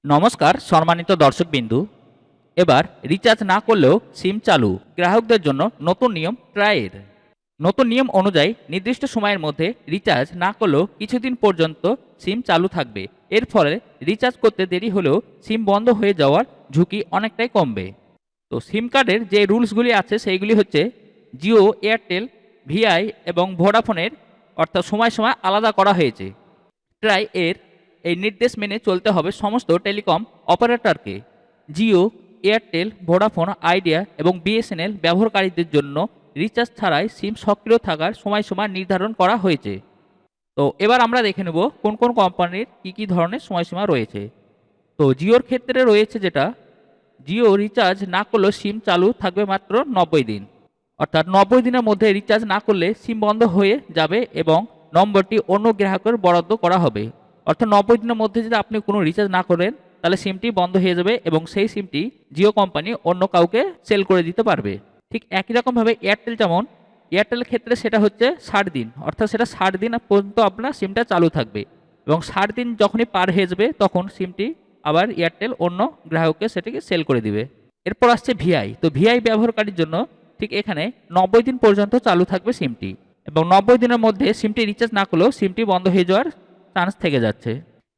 নমস্কার সম্মানিত দর্শকবিন্দু। এবার রিচার্জ না করলেও সিম চালু গ্রাহকদের জন্য নতুন নিয়ম ট্রায়ের। নতুন নিয়ম অনুযায়ী নির্দিষ্ট সময়ের মধ্যে রিচার্জ না করলেও কিছুদিন পর্যন্ত সিম চালু থাকবে। এর ফলে রিচার্জ করতে দেরি হলেও সিম বন্ধ হয়ে যাওয়ার ঝুঁকি অনেকটাই কমবে। তো সিম কার্ডের যে রুলসগুলি আছে সেইগুলি হচ্ছে জিও, এয়ারটেল, ভিআই এবং ভোডাফোনের অর্থাৎ সময় সময় আলাদা করা হয়েছে। ট্রাই এর এই নির্দেশ মেনে চলতে হবে সমস্ত টেলিকম অপারেটরকে। জিও, এয়ারটেল, ভোডাফোন আইডিয়া এবং বিএসএনএল ব্যবহারকারীদের জন্য রিচার্জ ছাড়াই সিম সক্রিয় থাকার সময়সীমা নির্ধারণ করা হয়েছে। তো এবার আমরা দেখে নেব কোন কোন কোম্পানির কী ধরনের সময়সীমা রয়েছে। তো জিওর ক্ষেত্রে রয়েছে যেটা, জিও রিচার্জ না করলেও সিম চালু থাকবে মাত্র 90 দিন। অর্থাৎ 90 দিনের মধ্যে রিচার্জ না করলে সিম বন্ধ হয়ে যাবে এবং নম্বরটি অন্য গ্রাহকের বরাদ্দ করা হবে। অর্থাৎ 90 দিনের মধ্যে যদি আপনি কোনো রিচার্জ না করেন তাহলে সিমটি বন্ধ হয়ে যাবে এবং সেই সিমটি জিও কোম্পানি অন্য কাউকে সেল করে দিতে পারবে। ঠিক একই রকমভাবে এয়ারটেল, যেমন এয়ারটেলের ক্ষেত্রে সেটা হচ্ছে 60 দিন, অর্থাৎ সেটা 60 দিন পর্যন্ত আপনার সিমটা চালু থাকবে এবং 60 দিন যখনই পার হয়ে যাবে তখন সিমটি আবার এয়ারটেল অন্য গ্রাহককে সেটাকে সেল করে দিবে। এরপর আসছে ভিআই। তো ভিআই ব্যবহারকারীর জন্য ঠিক এখানে 90 দিন পর্যন্ত চালু থাকবে সিমটি এবং 90 দিনের মধ্যে সিমটি রিচার্জ না করলেও সিমটি বন্ধ হয়ে যাওয়ার চান্স থেকে যাচ্ছে।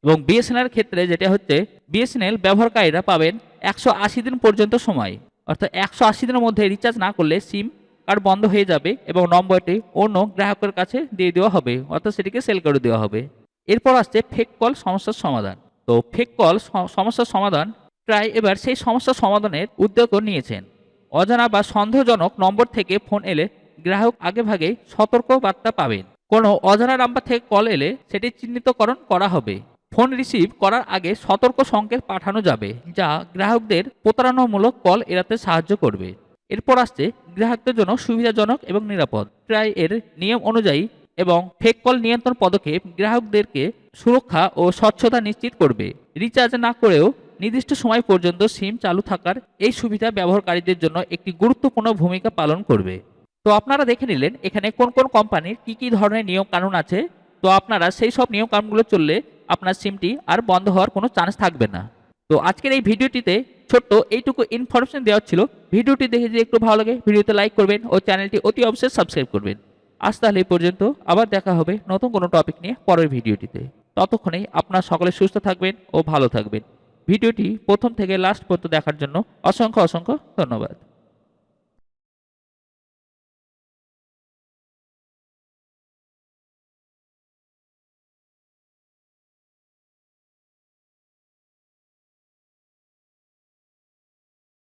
এবং বিএসএনএল ক্ষেত্রে যেটা হচ্ছে, বিএসএনএল ব্যবহারকারীরা পাবেন 180 দিন পর্যন্ত সময়। অর্থাৎ 180 দিনের মধ্যে রিচার্জ না করলে সিম কার্ড বন্ধ হয়ে যাবে এবং নম্বরটি অন্য গ্রাহকের কাছে দিয়ে দেওয়া হবে, অর্থাৎ সেটিকে সেল করে দেওয়া হবে। এরপর আসছে ফেক কল সমস্যার সমাধান। তো ফেক কল সমস্যার সমাধান, প্রায় এবার সেই সমস্যার সমাধানের উদ্যোগও নিয়েছেন। অজানা বা সন্দেহজনক নম্বর থেকে ফোন এলে গ্রাহক আগেভাগেই সতর্ক বার্তা পাবেন। কোনো অজানা নাম্বার থেকে কল এলে সেটি চিহ্নিতকরণ করা হবে। ফোন রিসিভ করার আগে সতর্ক সংকেত পাঠানো যাবে, যা গ্রাহকদের প্রতারণামূলক কল এড়াতে সাহায্য করবে। এরপর আসছে গ্রাহকদের জন্য সুবিধাজনক এবং নিরাপদ। ট্রাই এর নিয়ম অনুযায়ী এবং ফেক কল নিয়ন্ত্রণ পদক্ষেপ গ্রাহকদেরকে সুরক্ষা ও স্বচ্ছতা নিশ্চিত করবে। রিচার্জ না করেও নির্দিষ্ট সময় পর্যন্ত সিম চালু থাকার এই সুবিধা ব্যবহারকারীদের জন্য একটি গুরুত্বপূর্ণ ভূমিকা পালন করবে। তো আপনারা দেখে নিলেন এখানে কোন কোন কোম্পানির কি ধরনের নিয়ম কানুন আছে। তো আপনারা সেই সব নিয়ম কানুনগুলো চললে আপনার সিমটি আর বন্ধ হওয়ার কোনো চান্স থাকবে না। তো আজকের এই ভিডিওটিতে ছোট্ট এইটুকু ইনফরমেশন দেওয়া ছিল। ভিডিওটি দেখে যদি একটু ভালো লাগে ভিডিওতে লাইক করবেন ও চ্যানেলটি অতি অবশ্যই সাবস্ক্রাইব করবেন। আজ তাহলে এই পর্যন্ত, আবার দেখা হবে নতুন কোনো টপিক নিয়ে পরের ভিডিওটিতে। ততক্ষণেই আপনারা সকলে সুস্থ থাকবেন ও ভালো থাকবেন। ভিডিওটি প্রথম থেকে লাস্ট পর্যন্ত দেখার জন্য অসংখ্য অসংখ্য ধন্যবাদ।